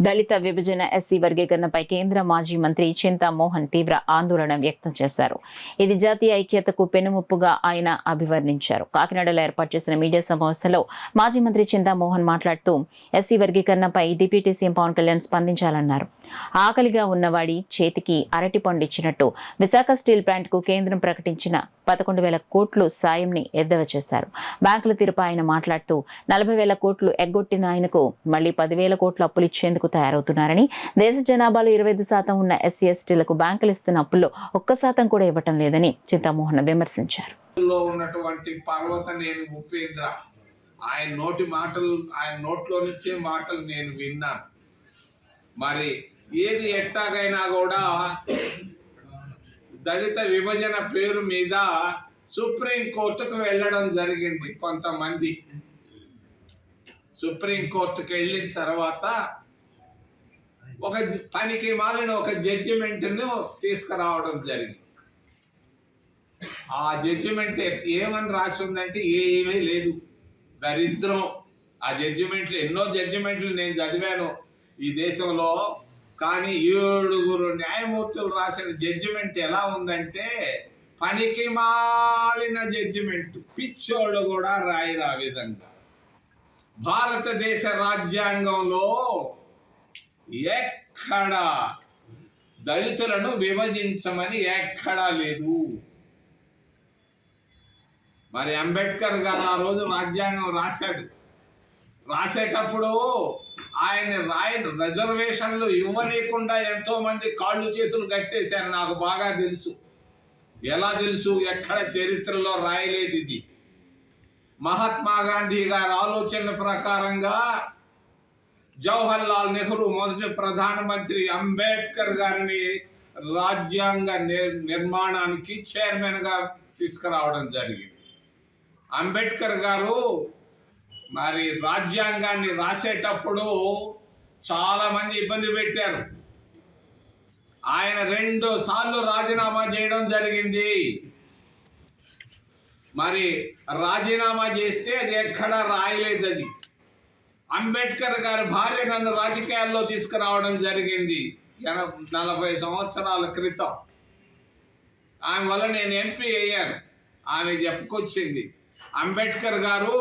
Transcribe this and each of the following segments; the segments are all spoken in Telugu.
దళిత విభజన ఎస్సీ వర్గీకరణపై కేంద్ర మాజీ మంత్రి చింతామోహన్ తీవ్ర ఆందోళన వ్యక్తం చేశారు. ఇది జాతీయ ఐక్యతకు పెనుముప్పుగా ఆయన అభివర్ణించారు. కాకినాడలో ఏర్పాటు చేసిన మీడియా సమావేశంలో మాజీ మంత్రి చింతామోహన్ మాట్లాడుతూ ఎస్సీ వర్గీకరణపై డిప్యూటీ సీఎం పవన్ కళ్యాణ్ స్పందించాలన్నారు. ఆకలిగా ఉన్నవాడి చేతికి అరటిపండు ఇచ్చినట్టు విశాఖ స్టీల్ ప్లాంట్కు కేంద్రం ప్రకటించిన 11,000 కోట్లు సాయంని ఎద్దేవా చేశారు. బ్యాంకుల తీరుపై ఆయన మాట్లాడుతూ 40,000 కోట్లు ఎగ్గొట్టిన ఆయనకు మళ్లీ 10,000 కోట్లు అప్పులు ఇచ్చేందుకు తయారవుతున్నారని, దేశ జనాభాలో 25% ఉన్న ఎస్సీ ఎస్టీలకు బ్యాంకులు ఇస్తున్న అప్పుల్లో 1% కూడా ఇవ్వటం లేదని చింతామోహన్ విమర్శించారు. ఆయన నోట్లో నుంచే మాటలు నేను విన్నాను. మరి ఏది ఎట్టాగైనా కూడా దళిత విభజన పేరు మీద సుప్రీం కోర్టుకు వెళ్ళడం జరిగింది. కొంతమంది సుప్రీం కోర్టుకు వెళ్ళిన తర్వాత ఒక పనికి మాలిన ఒక జడ్జిమెంట్ను తీసుకురావడం జరిగింది. ఆ జడ్జిమెంట్ ఏమని రాసి ఉందంటే ఏమీ లేదు, దరిద్రం. ఆ జడ్జిమెంట్లు ఎన్నో జడ్జిమెంట్లు నేను చదివాను ఈ దేశంలో, కానీ 7 న్యాయమూర్తులు రాసిన జడ్జిమెంట్ ఎలా ఉందంటే పనికి మాలిన జడ్జిమెంట్. పిచ్చోళ్ళు కూడా రాయరు ఆ విధంగా. భారతదేశ రాజ్యాంగంలో ఎక్కడ దళితులను విభజించమని ఎక్కడా లేదు. మరి అంబేద్కర్ గారు ఆ రోజు రాజ్యాంగం రాసేటప్పుడు ఆయన రిజర్వేషన్లు ఇవ్వలేకుండా ఎంతో మంది కాళ్ళు చేతులు కట్టేశారు. నాకు బాగా తెలుసు. ఎలా తెలుసు? ఎక్కడ చరిత్రలో రాయలేదు ఇది. మహాత్మా గాంధీ గారి ఆలోచన ప్రకారంగా జవహర్ లాల్ నెహ్రూ మొదటి ప్రధానమంత్రి అంబేద్కర్ గారిని రాజ్యాంగ నిర్మాణానికి చైర్మన్ గా తీసుకురావడం జరిగింది. అంబేద్కర్ గారు మరి రాజ్యాంగాన్ని రాసేటప్పుడు చాలా మంది ఇబ్బంది పెట్టారు. ఆయన 2 సార్లు రాజీనామా చేయడం జరిగింది. మరి రాజీనామా చేస్తే అది ఎక్కడా రాయలేదు. అది అంబేద్కర్ గారి భార్య నన్ను రాజకీయాల్లో తీసుకురావడం జరిగింది 40 సంవత్సరాల క్రితం. ఆమె వల్ల నేను ఎంపీ అయ్యాను. ఆమె చెప్పుకొచ్చింది, అంబేద్కర్ గారు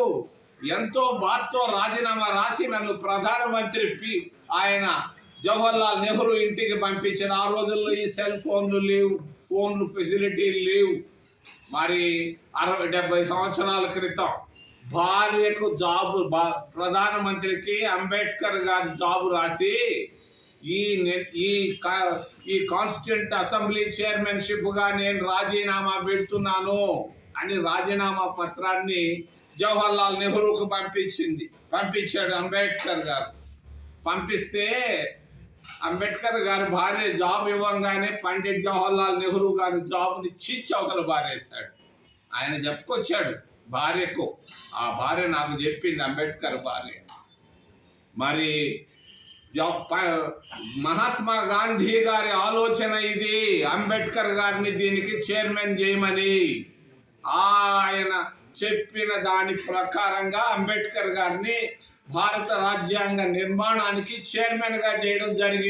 ఎంతో బాధతో రాజీనామా రాసి నన్ను ప్రధానమంత్రి ఆయన జవహర్ లాల్ నెహ్రూ ఇంటికి పంపించిన. ఆ రోజుల్లో ఈ సెల్ ఫోన్లు లేవు, ఫోన్లు ఫెసిలిటీలు లేవు. మరి 60-70 సంవత్సరాల క్రితం భార్యకు జాబు, ప్రధానమంత్రికి అంబేద్కర్ గారి జాబు రాసి ఈ కాన్స్టిట్యూంట్ అసెంబ్లీ చైర్మన్షిప్ గా నేను రాజీనామా పెడుతున్నాను అని రాజీనామా పత్రాన్ని జవహర్ లాల్ నెహ్రూకు పంపించాడు అంబేద్కర్ గారు. పంపిస్తే అంబేద్కర్ గారి భార్య జాబ్ ఇవ్వగానే పండిట్ జవహర్ లాల్ నెహ్రూ గారి జాబ్ని చీచవతలు బారేశాడు. ఆయన చెప్పుకొచ్చాడు భార్యకు. ఆ భార్య నాకు చెప్పింది, అంబేద్కర్ భార్య. మరి మహాత్మా గాంధీ గారి ఆలోచన ఇది, అంబేద్కర్ గారిని దీనికి చైర్మన్ చేయమని. ఆయన చెప్పిన దాని ప్రకారంగా అంబేద్కర్ గారిని భారత రాజ్యాంగ నిర్మాణానికి చైర్మన్ గా చేయడం జరిగింది.